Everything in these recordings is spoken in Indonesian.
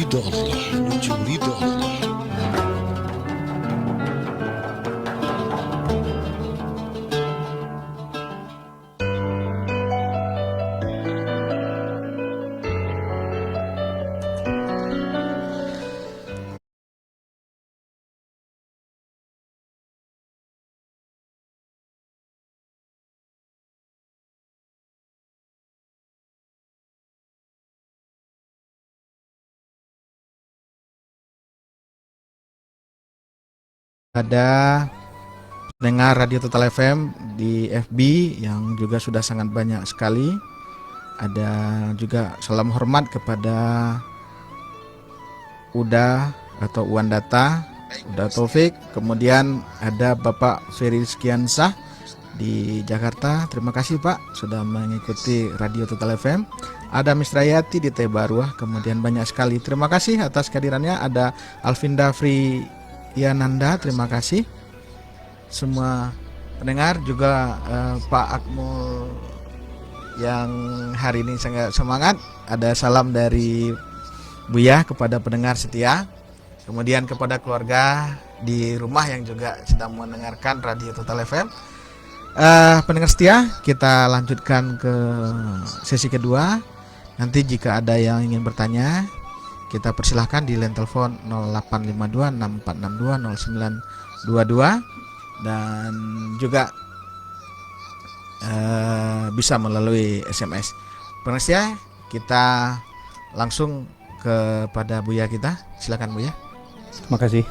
ridha Allah, menuju ridha Allah. Ada pendengar Radio Total FM di FB yang juga sudah sangat banyak sekali. Ada juga salam hormat kepada Uda atau Uandata, Uda Taufik. Kemudian ada Bapak Ferry Skiansah di Jakarta. Terima kasih Pak sudah mengikuti Radio Total FM. Ada Misrayati di Tebaruah. Kemudian banyak sekali. Terima kasih atas kehadirannya. Ada Alvinda Yananda, terima kasih. Semua pendengar juga Pak Akmul yang hari ini sangat semangat. Ada salam dari Buya kepada pendengar setia. Kemudian kepada keluarga di rumah yang juga sedang mendengarkan Radio Total FM. Pendengar setia, kita lanjutkan ke sesi kedua. Nanti jika ada yang ingin bertanya, kita persilahkan di line telepon 0852 6462 0922 dan juga bisa melalui SMS. Penasihat, kita langsung kepada Buya kita. Silakan Buya. Terima kasih.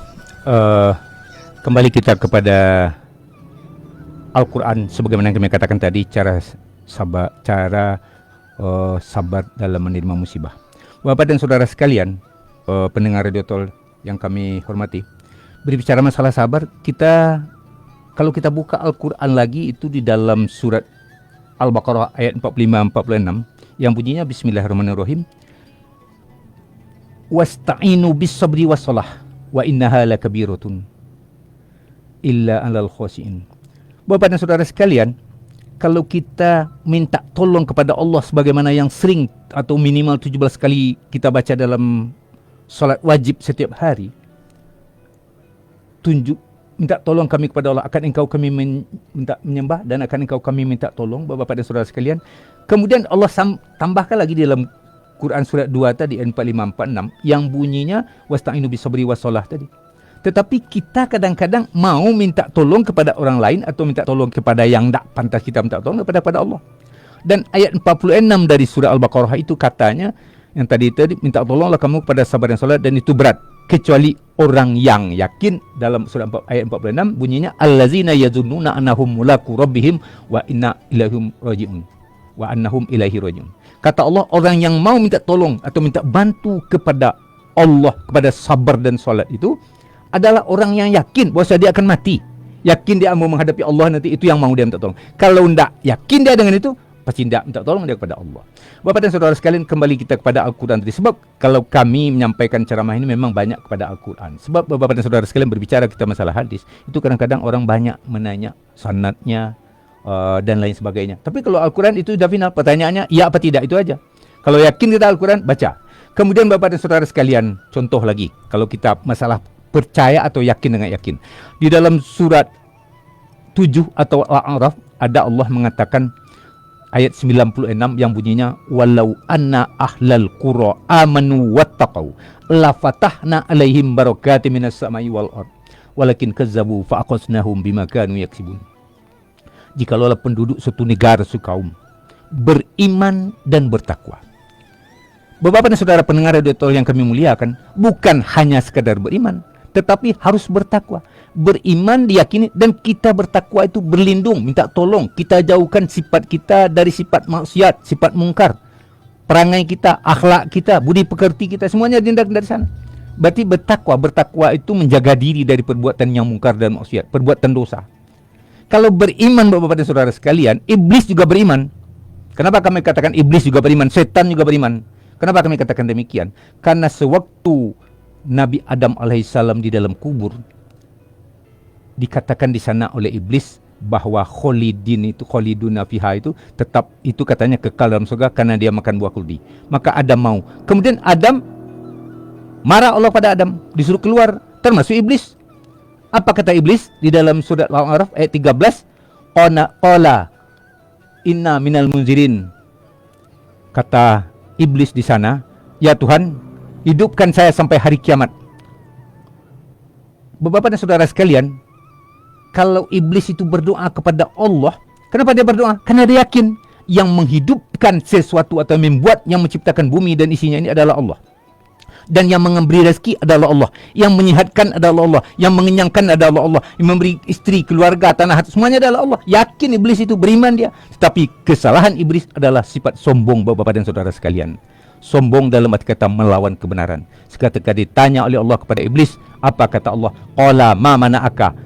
Kembali kita kepada Al-Quran sebagaimana yang kami katakan tadi, cara sabar dalam menerima musibah. Bapak dan saudara sekalian, pendengar Radio Tol yang kami hormati, berbicara masalah sabar, kalau kita buka Al-Quran lagi itu di dalam surat Al-Baqarah ayat 45-46 yang bunyinya Bismillahirrahmanirrahim. Wasta'inu bis-sabri was-salah wa innaha lakabiratun illa 'alal khashiin. Bapak dan saudara sekalian, kalau kita minta tolong kepada Allah sebagaimana yang sering atau minimal 17 kali kita baca dalam salat wajib setiap hari, minta tolong kami kepada Allah, akan engkau kami minta menyembah dan akan engkau kami minta tolong, Bapak dan saudara sekalian. Kemudian Allah tambahkan lagi di dalam Quran surat 2 tadi, 4546, yang bunyinya wasta'inu bisabri wassalah tadi. Tetapi kita kadang-kadang mau minta tolong kepada orang lain atau minta tolong kepada yang tak pantas kita minta tolong kepada Allah. Dan ayat 46 dari surah Al-Baqarah itu katanya, yang tadi minta tolonglah kamu kepada sabar dan salat, dan itu berat kecuali orang yang yakin. Dalam surah ayat 46 bunyinya allazina yazunnuna annahum mulaku rabbihim wa inna ilaihim rajiun wa annahum ilaihi rajiun. Kata Allah, orang yang mau minta tolong atau minta bantu kepada Allah, kepada sabar dan salat itu adalah orang yang yakin bahawa dia akan mati, yakin dia mau menghadapi Allah nanti, itu yang mau dia minta tolong. Kalau tidak yakin dia dengan itu, pasti tidak minta tolong dia kepada Allah. Bapak dan saudara sekalian, kembali kita kepada Al-Quran tadi. Sebab kalau kami menyampaikan ceramah ini memang banyak kepada Al-Quran. Sebab Bapak dan saudara sekalian, berbicara kita masalah hadis, itu kadang-kadang orang banyak menanya sanadnya dan lain sebagainya. Tapi kalau Al-Quran itu sudah final, pertanyaannya ya apa tidak, itu aja. Kalau yakin kita Al-Quran, baca. Kemudian Bapak dan saudara sekalian, contoh lagi, kalau kita masalah percaya atau yakin dengan yakin, di dalam surat 7 atau Al-A'raf ada Allah mengatakan ayat 96 yang bunyinya walau anna ahlal qura amanu wattaqau la fatahna alaihim barakatim minas samai wal ard walakin kazzabu fa aqasnahum bima kanu yaksibun. Jikalau penduduk suatu negara, suatu kaum beriman dan bertakwa. Bapak dan saudara pendengar Radio Tol yang kami muliakan, bukan hanya sekadar beriman, tetapi harus bertakwa. Beriman, diyakini, dan kita bertakwa itu berlindung, minta tolong. Kita jauhkan sifat kita dari sifat maksiat, sifat mungkar. Perangai kita, akhlak kita, budi pekerti kita, semuanya dihindarkan dari sana. Berarti bertakwa itu menjaga diri dari perbuatan yang mungkar dan maksiat, perbuatan dosa. Kalau beriman Bapak dan saudara sekalian, iblis juga beriman. Kenapa kami katakan iblis juga beriman, setan juga beriman? Kenapa kami katakan demikian? Karena sewaktu Nabi Adam alaihissalam di dalam kubur, dikatakan di sana oleh iblis bahwa khaliduna fiha itu tetap, itu katanya kekal dalam surga karena dia makan buah kuldi. Maka Adam mau. Kemudian Adam Marah Allah pada Adam, disuruh keluar, termasuk iblis. Apa kata iblis di dalam surat Al-A'raf ayat 13? Qala inna minal munzirin. Kata iblis di sana, ya Tuhan, hidupkan saya sampai hari kiamat. Bapak dan saudara sekalian, kalau iblis itu berdoa kepada Allah, kenapa dia berdoa? Karena dia yakin yang menghidupkan sesuatu atau membuat, yang menciptakan bumi dan isinya ini adalah Allah. Dan yang memberi rezeki adalah Allah, yang menyehatkan adalah Allah, yang mengenyangkan adalah Allah, yang memberi istri, keluarga, tanah hati, semuanya adalah Allah. Yakin iblis itu, beriman dia. Tetapi kesalahan iblis adalah sifat sombong, Bapak dan saudara sekalian. Sombong dalam arti kata melawan kebenaran. Ketika ditanya oleh Allah kepada iblis, apa kata Allah? Qala ma mana'aka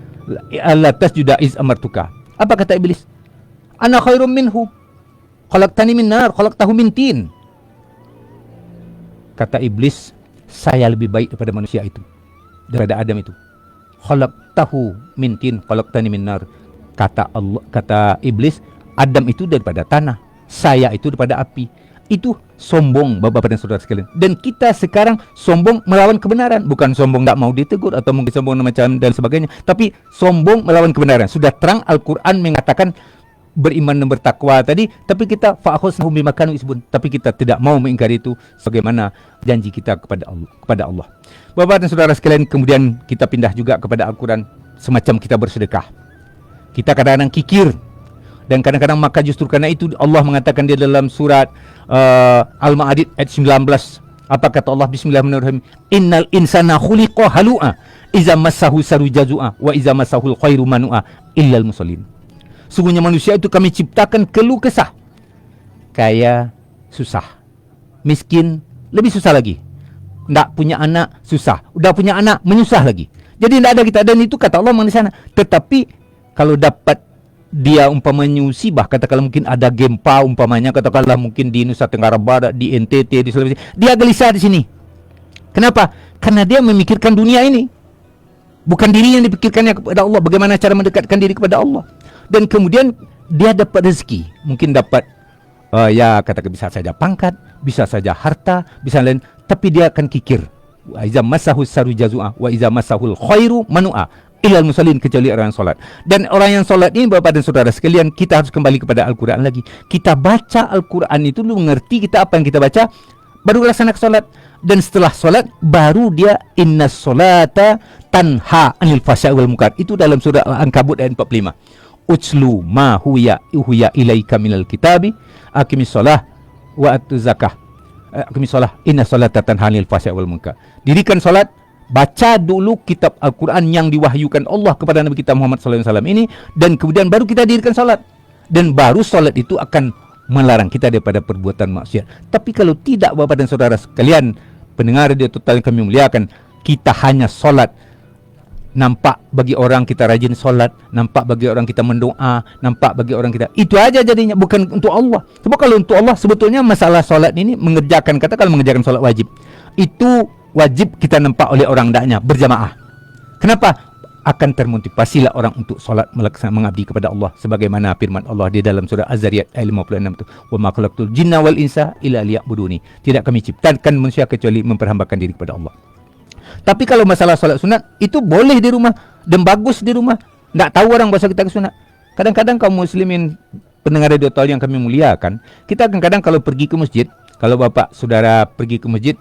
alla tasjuda iz amartuka. Apa kata iblis? Ana khairum minhu, khalaqtani min nar, khalaqtahu min tin. Kata iblis, saya lebih baik daripada manusia itu, daripada Adam itu. Khalaqtahu min tin, khalaqtani min nar. Kata Allah, kata iblis, Adam itu daripada tanah, saya itu daripada api. Itu sombong, Bapak dan saudara sekalian. Dan kita sekarang sombong melawan kebenaran. Bukan sombong tak mau ditegur atau mungkin sombong macam dan sebagainya, tapi sombong melawan kebenaran. Sudah terang Al-Quran mengatakan beriman dan bertakwa tadi, tapi kita fa'akhusnahum bima kanu yasbun, tapi kita tidak mau mengingkari itu sebagaimana janji kita kepada Allah. Bapak dan saudara sekalian, kemudian kita pindah juga kepada Al-Quran, semacam kita bersedekah. Kita kadang-kadang kikir, dan kadang-kadang maka justru karena itu Allah mengatakan di dalam surat Al-Ma'arij ayat 19, apa kata Allah? Bismillahirrahmanirrahim. Innal insana khuliqa halu'a iza massahu saru jazua wa iza massahul khairu manu'a illal musallin. Sungguhnya manusia itu kami ciptakan keluh kesah, kaya susah, miskin lebih susah lagi, tidak punya anak susah, udah punya anak menyusah lagi. Jadi tidak ada kita, dan itu kata Allah di sana. Tetapi kalau dapat dia umpamanya musibah, katakanlah mungkin ada gempa umpamanya, katakanlah mungkin di Nusa Tenggara Barat, di NTT, di Sulawesi, dia gelisah di sini. Kenapa? Karena dia memikirkan dunia ini, bukan diri yang dipikirkannya kepada Allah, bagaimana cara mendekatkan diri kepada Allah. Dan kemudian dia dapat rezeki, mungkin dapat ya katakan bisa saja pangkat, bisa saja harta, bisa lain, tapi dia akan kikir. Wa iza massahu saru jazua wa iza massahul khairu manu'a illal musallin, kecuali orang yang solat. Dan orang yang solat ini, Bapak dan saudara sekalian, kita harus kembali kepada Al-Quran lagi. Kita baca Al-Quran itu dulu, mengerti kita apa yang kita baca, baru laksanakan solat. Dan setelah solat baru dia innas solata tanha anil fahsya'i wal munkar. Itu dalam surah Al-Ankabut ayat 45. Utslu ma huya ilaika minal kitabi aqimis shalah wa atuz zakah. Aqimis shalah inna salata tanha anil fahsya'i wal munkar. Dirikan solat, baca dulu kitab Al-Quran yang diwahyukan Allah kepada Nabi kita Muhammad SAW ini, dan kemudian baru kita dirikan salat. Dan baru salat itu akan melarang kita daripada perbuatan maksiat. Tapi kalau tidak, Bapak dan saudara sekalian, pendengar radio total yang kami muliakan, kita hanya salat, nampak bagi orang kita rajin salat, nampak bagi orang kita mendoa, nampak bagi orang kita, itu aja jadinya, bukan untuk Allah. Sebab kalau untuk Allah, sebetulnya masalah salat ini mengerjakan, katakan mengerjakan salat wajib, itu wajib kita nampak oleh orang hendaknya berjamaah. Kenapa? Akan termotivasilah orang untuk solat mengabdi kepada Allah, sebagaimana firman Allah di dalam surah Az-Zariyat ayat 56 itu, wa ma khalaqtul jinna wal insa illa liya'buduni. Tidak kami ciptakan manusia kecuali memperhambakan diri kepada Allah. Tapi kalau masalah solat sunat, itu boleh di rumah dan bagus di rumah. Tidak tahu orang bahasa kita ke sunat. Kadang-kadang kaum muslimin pendengar radio yang kami muliakan, kita kadang-kadang kalau pergi ke masjid, kalau Bapak saudara pergi ke masjid,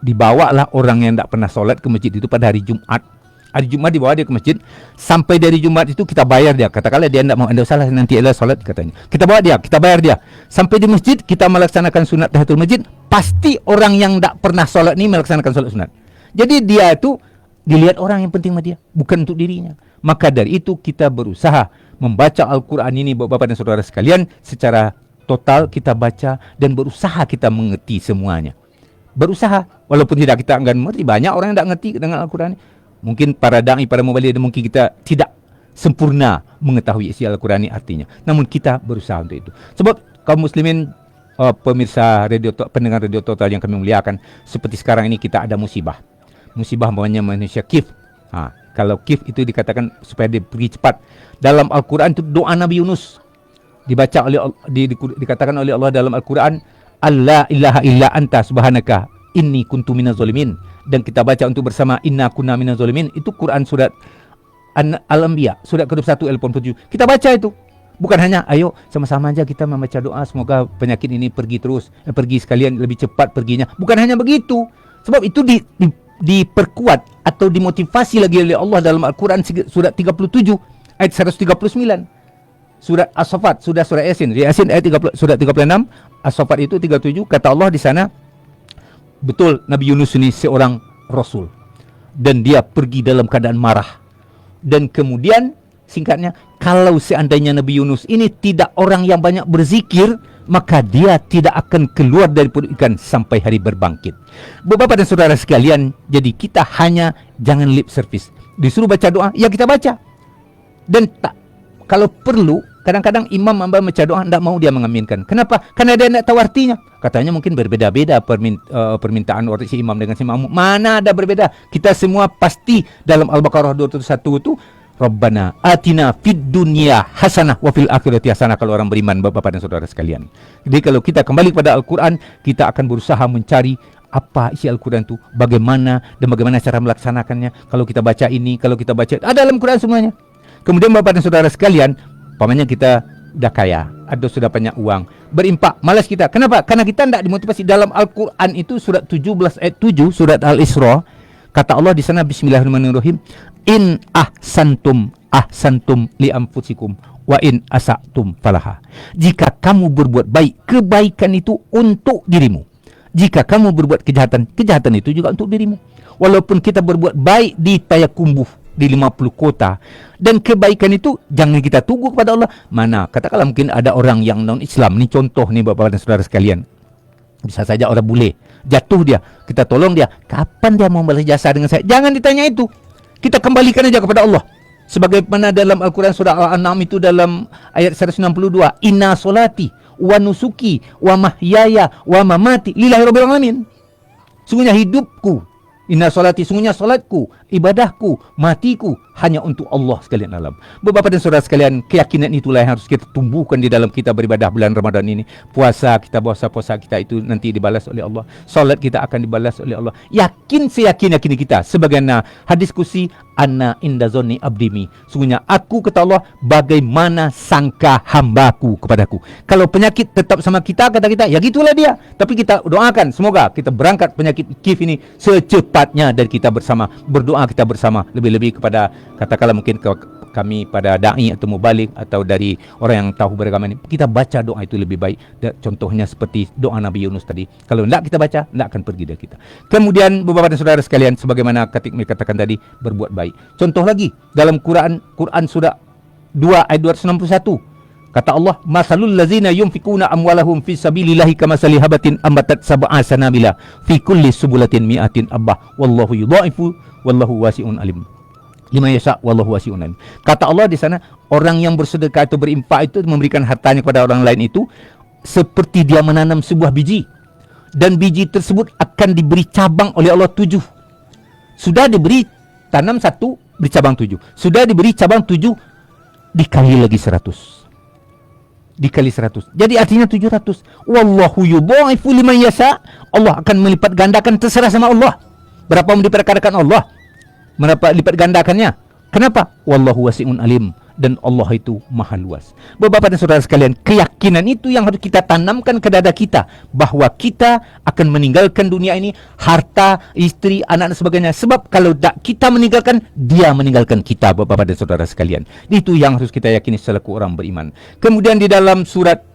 dibawalah orang yang tidak pernah sholat ke masjid itu pada hari Jumat. Hari Jumat dibawa dia ke masjid, sampai dari Jumat itu kita bayar dia. Katakanlah dia tidak mau, anda salah nanti adalah sholat katanya. Kita bawa dia, kita bayar dia. Sampai di masjid kita melaksanakan sunat tahiyatul masjid, pasti orang yang tidak pernah sholat ini melaksanakan sholat sunat. Jadi dia itu dilihat orang yang penting sama dia, bukan untuk dirinya. Maka dari itu kita berusaha membaca Al-Quran ini, Bapak dan saudara sekalian, secara total kita baca dan berusaha kita mengerti semuanya. Berusaha, walaupun tidak kita enggak mengerti, banyak orang yang tidak mengerti dengan Al-Quran. Mungkin para da'i, para mubalik, mungkin kita tidak sempurna mengetahui isi Al-Quran ini artinya. Namun kita berusaha untuk itu. Sebab kaum muslimin, pemirsa radio, pendengar radio total yang kami muliakan, seperti sekarang ini kita ada musibah. Musibah namanya manusia kif. Kalau kif itu dikatakan supaya dia pergi cepat. Dalam Al-Quran itu doa Nabi Yunus dibaca oleh dikatakan oleh Allah dalam Al-Quran, Allah ilaha illa anta subhanaka inni kuntu minaz zalimin. dan kita baca untuk bersama inna kunna minaz zalimin, itu Quran surat Al-Anbiya surat ke-21 ayat 87. Kita baca itu. Bukan hanya ayo sama-sama aja kita membaca doa semoga penyakit ini pergi terus, pergi sekalian lebih cepat perginya. Bukan hanya begitu. Sebab itu diperkuat atau dimotivasi lagi oleh Allah dalam Al-Quran surat 37 ayat 139. Surat As-Saffat, sudah surah Yasin. Yasin ayat 30, surat 36, As-Saffat itu 37, kata Allah di sana, betul Nabi Yunus ini seorang rasul dan dia pergi dalam keadaan marah. Dan kemudian singkatnya, kalau seandainya Nabi Yunus ini tidak orang yang banyak berzikir, maka dia tidak akan keluar dari perut ikan sampai hari berbangkit. Bapak dan saudara sekalian, jadi kita hanya jangan lip service. Disuruh baca doa, ya kita baca. Dan tak, kalau perlu, kadang-kadang imam membaca doa, tidak mau dia mengaminkan. Kenapa? Karena dia tidak tahu artinya. Katanya mungkin berbeda-beda permintaan orang si imam dengan si makmum. Mana ada berbeda? Kita semua pasti dalam Al-Baqarah 201 itu, Rabbana atina fid dunya hasanah wa fil akhirati hasanah, kalau orang beriman, Bapak dan saudara sekalian. Jadi kalau kita kembali kepada Al-Quran, kita akan berusaha mencari apa isi Al-Quran itu, bagaimana dan bagaimana cara melaksanakannya. Kalau kita baca ini, kalau kita baca, ada dalam Quran semuanya. Kemudian Bapak dan saudara sekalian, umpamanya kita sudah kaya atau sudah banyak uang, berimpak, malas kita. Kenapa? Karena kita tidak dimotivasi. Dalam Al-Quran itu surat 17 ayat 7, surat Al-Isra, kata Allah di sana, Bismillahirrahmanirrahim, in ahsantum li anfusikum wa in asa'tum falaha. Jika kamu berbuat baik, kebaikan itu untuk dirimu. Jika kamu berbuat kejahatan, kejahatan itu juga untuk dirimu. Walaupun kita berbuat baik di Payakumbuh, di 50 kota, dan kebaikan itu jangan kita tunggu kepada Allah. Mana? Katakanlah mungkin ada orang yang non-Islam. Ini contoh nih Bapak dan saudara sekalian. Bisa saja orang bule, jatuh dia, kita tolong dia. Kapan dia mau balas jasa dengan saya? Jangan ditanya itu. Kita kembalikan aja kepada Allah. Sebagaimana dalam Al-Quran surah Al-An'am itu dalam ayat 162, inna solati wa nusuki wa mahyaya wa mamati lillahi rabbil alamin. Sungguhnya hidupku, inna solati, sungguhnya solatku, ibadahku, matiku hanya untuk Allah sekalian alam. Bapak dan saudara sekalian, keyakinan itulah yang harus kita tumbuhkan di dalam kita beribadah bulan Ramadan ini. Puasa kita itu nanti dibalas oleh Allah. Salat kita akan dibalas oleh Allah. Yakin seyakin-yakin kita. Sebagaimana hadis kursi, Anna inda zonni abdimi. Sungguhnya aku, kata Allah, bagaimana sangka hambaku kepadaku. Kalau penyakit tetap sama kita, kata kita, ya gitulah dia. Tapi kita doakan, semoga kita berangkat penyakit kif ini secepatnya dari kita bersama. Berdoa kita bersama. Lebih-lebih kepada, katakanlah mungkin kami pada da'i atau mubalik atau dari orang yang tahu beragama ini, kita baca doa itu lebih baik. Contohnya seperti doa Nabi Yunus tadi. Kalau tidak kita baca, tidak akan pergi dari kita. Kemudian Bapak dan saudara sekalian, sebagaimana ketika katakan tadi, berbuat baik. Contoh lagi dalam Quran surah 2 ayat 261. Kata Allah, masalul lazina yunfikuna amwalahum fi sabilillahi kamasali habatin ambatat sab'a sanabila fi kulli subulatin mi'atin abbah wallahu yudha'ifu wallahu wasi'un alim. Lima yasha wallahu wasi'un alim. Kata Allah di sana, orang yang bersedekah atau berimpak itu, memberikan hartanya kepada orang lain itu seperti dia menanam sebuah biji, dan biji tersebut akan diberi cabang oleh Allah 7. Sudah diberi tanam 1, beri cabang 7. Sudah diberi cabang 7, dikali lagi 100. Dikali 100. Jadi artinya 700. Wallahu yudha'ifu liman yasha. Allah akan melipat gandakan, terserah sama Allah. Berapa mau diperkarakan Allah? Berapa lipat gandakannya? Kenapa? Wallahu wasi'un alim. Dan Allah itu maha luas. Bapak dan saudara sekalian, keyakinan itu yang harus kita tanamkan ke dada kita, bahwa kita akan meninggalkan dunia ini, harta, istri, anak dan sebagainya. Sebab kalau tak kita meninggalkan, dia meninggalkan kita, Bapak dan saudara sekalian. Itu yang harus kita yakini selaku orang beriman. Kemudian di dalam surat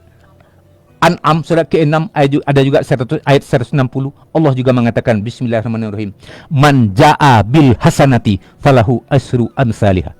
An'am surat ke-6 ada juga ayat 160, Allah juga mengatakan, Bismillahirrahmanirrahim, man ja'a bil hasanati falahu asru amsalihah.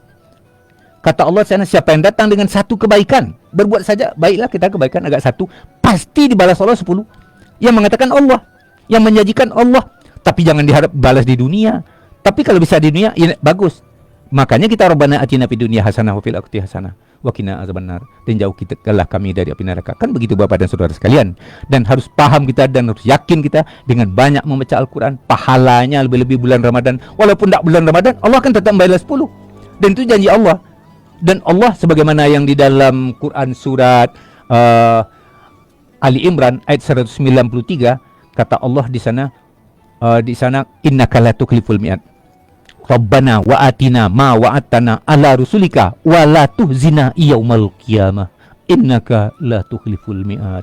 Kata Allah sana, siapa yang datang dengan satu kebaikan, berbuat saja baiklah kita kebaikan agak satu, pasti dibalas Allah 10. Yang mengatakan Allah, yang menjanjikan Allah. Tapi jangan diharap balas di dunia. Tapi kalau bisa di dunia, ya bagus. Makanya kita Rabbana atina fid dunya hasanah wa fil akhirati hasanah wa qina azabannar. Dan jauhkanlah kami dari api neraka. Kan begitu Bapak dan saudara sekalian. Dan harus paham kita dan harus yakin kita dengan banyak membaca Al-Quran, pahalanya lebih-lebih bulan Ramadan. Walaupun tak bulan Ramadan, Allah akan tetap membalas 10. Dan itu janji Allah. Dan Allah sebagaimana yang di dalam Quran surat Ali Imran ayat 193, kata Allah di sana, di sana innaka la tukhliful mi'ad. Rabbana wa atina ma wa'adtana ala rusulika wa la tuhzina yaumal qiyamah innaka la tukhliful mi'ad.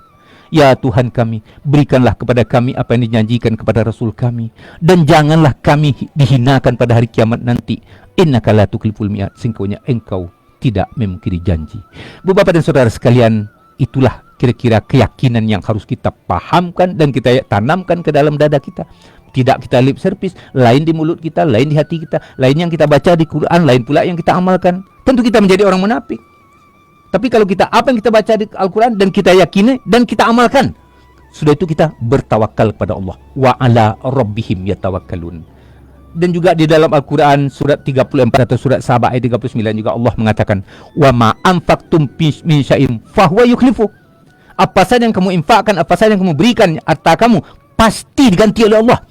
Ya Tuhan kami, berikanlah kepada kami apa yang dijanjikan kepada Rasul kami, dan janganlah kami dihinakan pada hari kiamat nanti. Innaka la tukhliful mi'ad, sesungguhnya engkau tidak memungkiri janji. Bapak dan saudara sekalian, itulah kira-kira keyakinan yang harus kita pahamkan dan kita tanamkan ke dalam dada kita. Tidak kita lip service, lain di mulut kita, lain di hati kita, lain yang kita baca di Quran, lain pula yang kita amalkan. Tentu kita menjadi orang munafik. Tapi kalau kita apa yang kita baca di Al-Quran dan kita yakini dan kita amalkan, sudah itu kita bertawakal kepada Allah. Wa ala rabbihim yatawakkalun. Dan juga di dalam Al-Quran surat 34 atau surat Sabah ayat 39 juga Allah mengatakan, wa ma anfaqtum min syai'in fahuwa yukhlifu. Apa saja yang kamu infakkan, apa saja yang kamu berikan harta kamu, pasti diganti oleh Allah.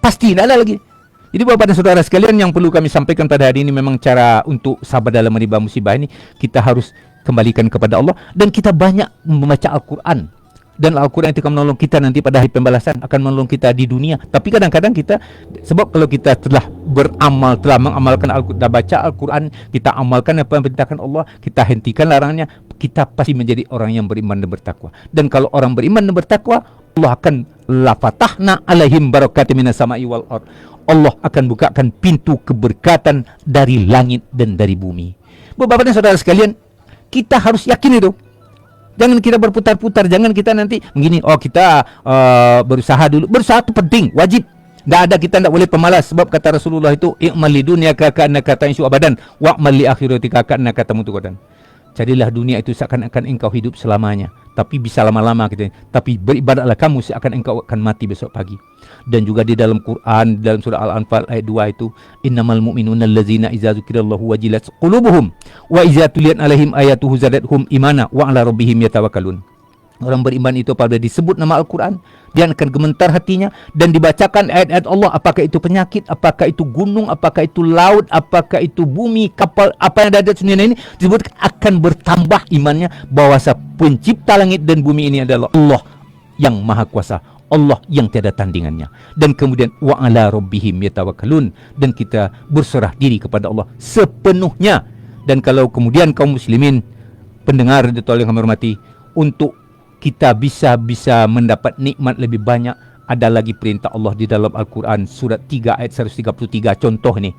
Pasti, tidak ada lagi. Jadi Bapak dan saudara sekalian, yang perlu kami sampaikan pada hari ini memang cara untuk sabar dalam menimba musibah ini, kita harus kembalikan kepada Allah dan kita banyak membaca Al-Quran. Dan Al-Quran itu akan menolong kita nanti pada hari pembalasan, akan menolong kita di dunia. Tapi kadang-kadang kita, sebab kalau kita telah beramal, telah mengamalkan Al-Quran, baca Al-Quran, kita amalkan apa yang diperintahkan Allah, kita hentikan larangannya, kita pasti menjadi orang yang beriman dan bertakwa. Dan kalau orang beriman dan bertakwa, Allah akan lafatahna alaihim barakatim minas sama'i wal ard. Allah akan bukakan pintu keberkatan dari langit dan dari bumi. Bapak dan saudara sekalian, kita harus yakin itu. Jangan kita berputar-putar, jangan kita nanti begini, oh kita berusaha dulu. Berusaha itu penting, wajib. Tidak ada, kita tidak boleh pemalas. Sebab kata Rasulullah itu, i'mal li dunyaka ka'annaka ta'ishu abadan wa'mal li akhiratika ka'annaka tamutu qadan. Jadilah dunia itu seakan-akan engkau hidup selamanya, tapi bisa lama-lama gitu. Tapi beribadahlah kamu seakan engkau akan mati besok pagi. Dan juga di dalam Quran, di dalam surah Al-Anfal ayat 2 itu, innamal mu'minuna allazina idza dzukirallahu wajilat qulubuhum wa idza tuliyat alaihim ayatuhu zadatuhum imana wa ala rabbihim yatawakkalun. Orang beriman itu apabila disebut nama Al-Quran, dia akan gemetar hatinya dan dibacakan ayat-ayat Allah, apakah itu penyakit, apakah itu gunung, apakah itu laut, apakah itu bumi, kapal, apa yang ada di dunia ini, disebut akan bertambah imannya bahwa pencipta langit dan bumi ini adalah Allah yang maha kuasa, Allah yang tiada tandingannya. Dan kemudian wa ala rabbihim yatawakkalun, dan kita berserah diri kepada Allah sepenuhnya. Dan kalau kemudian kaum muslimin pendengar yang kami hormati, untuk kita bisa mendapat nikmat lebih banyak, ada lagi perintah Allah di dalam Al-Quran surat 3 ayat 133. Contoh nih,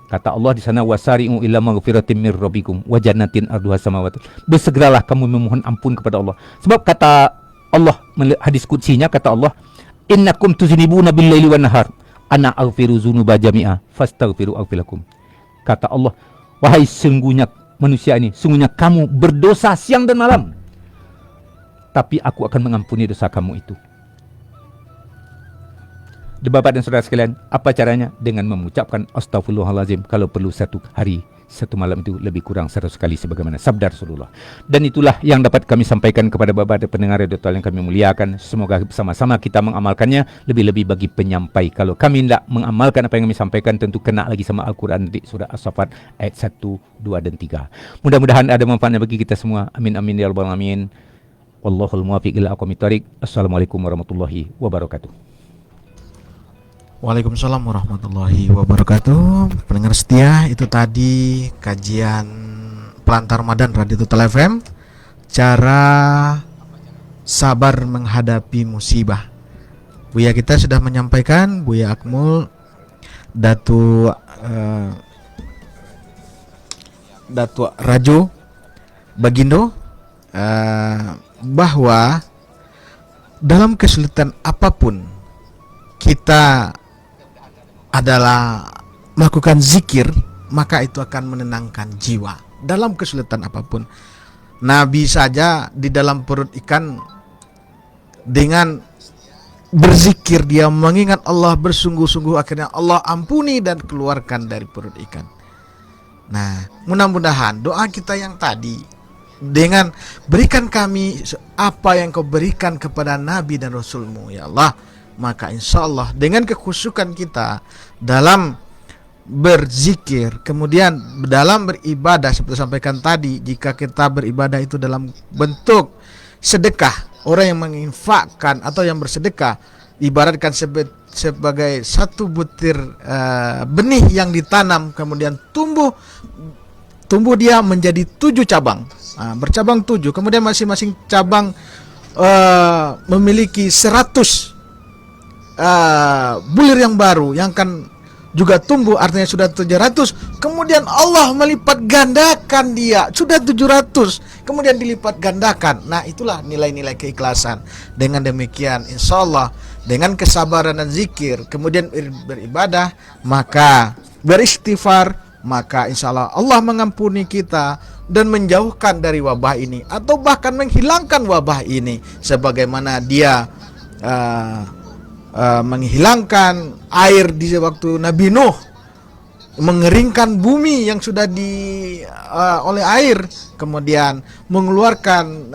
kata Allah di sana, wasari'u ila maghfiratin mir rabbikum wa jannatin arduha samawati. Bersegeralah kamu memohon ampun kepada Allah. Sebab kata Allah, hadis qudsinya kata Allah, innakum tuzinibuna bil laili wan nahar ana aghfiru dzunuba jami'a fastaghfiru aghfir. Kata Allah, wahai sungguhnya manusia ini, sungguhnya kamu berdosa siang dan malam, tapi aku akan mengampuni dosa kamu itu. Bapak dan saudara sekalian, apa caranya? Dengan mengucapkan astagfirullahalazim kalau perlu satu hari, satu malam itu lebih kurang 100 kali sebagaimana sabda Rasulullah. Dan itulah yang dapat kami sampaikan kepada Bapak dan pendengar radio yang kami muliakan. Semoga bersama-sama kita mengamalkannya, lebih-lebih bagi penyampai. Kalau kami tidak mengamalkan apa yang kami sampaikan, tentu kena lagi sama Al-Quran di surah As-Saffat ayat 1, 2 dan 3. Mudah-mudahan ada manfaatnya bagi kita semua. Amin amin ya rabbal alamin. Wallahul muwaffiq ila aqwamit thoriq. Assalamualaikum warahmatullahi wabarakatuh. Waalaikumsalam warahmatullahi wabarakatuh. Pendengar setia, itu tadi kajian Pelantar Ramadan Radio Total FM, cara sabar menghadapi musibah. Buya kita sudah menyampaikan, Buya Akmul, Datu Rajo Bagindo, bahwa dalam kesulitan apapun kita adalah melakukan zikir, maka itu akan menenangkan jiwa dalam kesulitan apapun. Nabi saja di dalam perut ikan, dengan berzikir dia mengingat Allah bersungguh-sungguh, akhirnya Allah ampuni dan keluarkan dari perut ikan. Nah, mudah-mudahan doa kita yang tadi, dengan berikan kami apa yang kau berikan kepada Nabi dan Rasulmu ya Allah, maka insya Allah dengan kekhusyukan kita dalam berzikir, kemudian dalam beribadah, seperti sampaikan tadi, jika kita beribadah itu dalam bentuk sedekah, orang yang menginfakkan atau yang bersedekah, ibaratkan sebagai satu butir benih yang ditanam, kemudian tumbuh dia menjadi 7 cabang, bercabang 7, kemudian masing-masing cabang memiliki 100 bulir yang baru yang akan juga tumbuh, artinya sudah 700. Kemudian Allah melipat gandakan dia, sudah 700, kemudian dilipat gandakan. Nah, itulah nilai-nilai keikhlasan. Dengan demikian insya Allah dengan kesabaran dan zikir, kemudian beribadah, maka beristighfar, maka insya Allah Allah mengampuni kita dan menjauhkan dari wabah ini, atau bahkan menghilangkan wabah ini, sebagaimana dia menghilangkan air di waktu Nabi Nuh, mengeringkan bumi yang sudah oleh air, kemudian mengeluarkan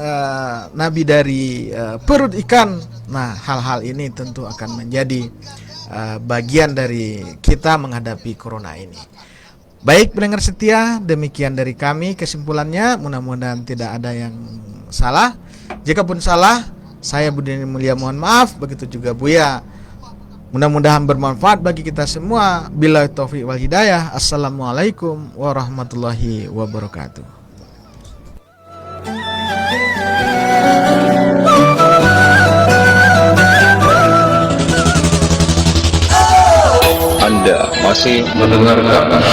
Nabi dari perut ikan. Nah, hal-hal ini tentu akan menjadi bagian dari kita menghadapi corona ini. Baik pendengar setia, demikian dari kami kesimpulannya. Mudah-mudahan tidak ada yang salah. Jikapun salah, saya Budi Mulia mohon maaf, begitu juga Buya. Mudah-mudahan bermanfaat bagi kita semua. Billahi taufiq wal hidayah. Assalamualaikum warahmatullahi wabarakatuh. Anda masih mendengarkan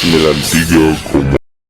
93,8